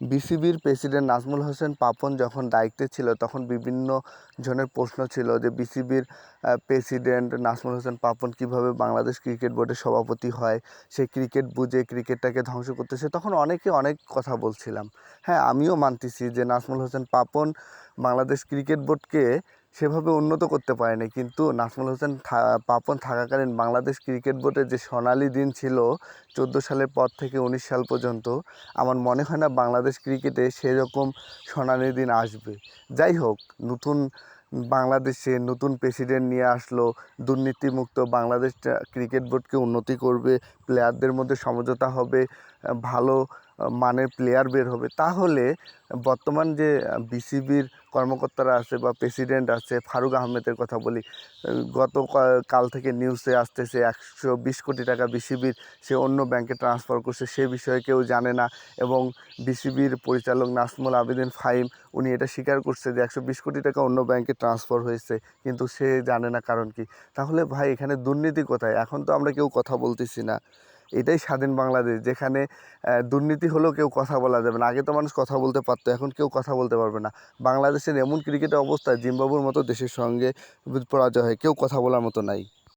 বিসিবির প্রেসিডেন্ট নাজমুল হোসেন পাপন যখন দায়িত্বে ছিল তখন বিভিন্ন জনের প্রশ্ন ছিল যে বিসিবির প্রেসিডেন্ট নাজমুল হোসেন পাপন কিভাবে বাংলাদেশ ক্রিকেট বোর্ডের সভাপতি হয়, সে ক্রিকেট বুঝে ক্রিকেটটাকে ধ্বংস করতেছে। তখন অনেকে অনেক কথা বলছিলাম। হ্যাঁ, আমিও মানতেছি যে নাজমুল হোসেন পাপন বাংলাদেশ ক্রিকেট বোর্ডকে সেভাবে উন্নত করতে পারেনি, কিন্তু নাজমুল হোসেন পাপন থাকাকালীন বাংলাদেশ ক্রিকেট বোর্ডের যে সোনালি দিন ছিল 14 সালের পর থেকে 19 সাল পর্যন্ত, আমার মনে হয় না বাংলাদেশ ক্রিকেটে সেরকম সোনালি দিন আসবে। যাই হোক, নতুন বাংলাদেশে নতুন প্রেসিডেন্ট নিয়ে আসলো, দুর্নীতিমুক্ত বাংলাদেশ ক্রিকেট বোর্ডকে উন্নতি করবে, প্লেয়ারদের মধ্যে সমঝোতা হবে, ভালো মানের প্লেয়ার বের হবে। তাহলে বর্তমান যে বিসিবির কর্মকর্তারা আছে বা প্রেসিডেন্ট আছে, ফারুক আহমেদের কথা বলি, কাল থেকে নিউজে আসতেছে 120 কোটি টাকা বিসিবির সে অন্য ব্যাংকে ট্রান্সফার করছে, সে বিষয়ে কেউ জানে না। এবং বিসিবির পরিচালক নাজমুল আবেদিন ফাহিম উনি এটা স্বীকার করছে যে 120 কোটি টাকা অন্য ব্যাংকে ট্রান্সফার হয়েছে, কিন্তু সে জানে না কারণ কি। তাহলে ভাই এখানে দুর্নীতি কোথায়? এখন তো আমরা কেউ কথা বলতেছি না। এটাই স্বাধীন বাংলাদেশ, যেখানে দুর্নীতি হলেও কেউ কথা বলা যাবে না। আগে তো মানুষ কথা বলতে পারতো, এখন কেউ কথা বলতে পারবে না। বাংলাদেশের এমন ক্রিকেটের অবস্থা, জিম্বাবুয়ের মতো দেশের সঙ্গে পরাজয় হয়, কেউ কথা বলার মতো নাই।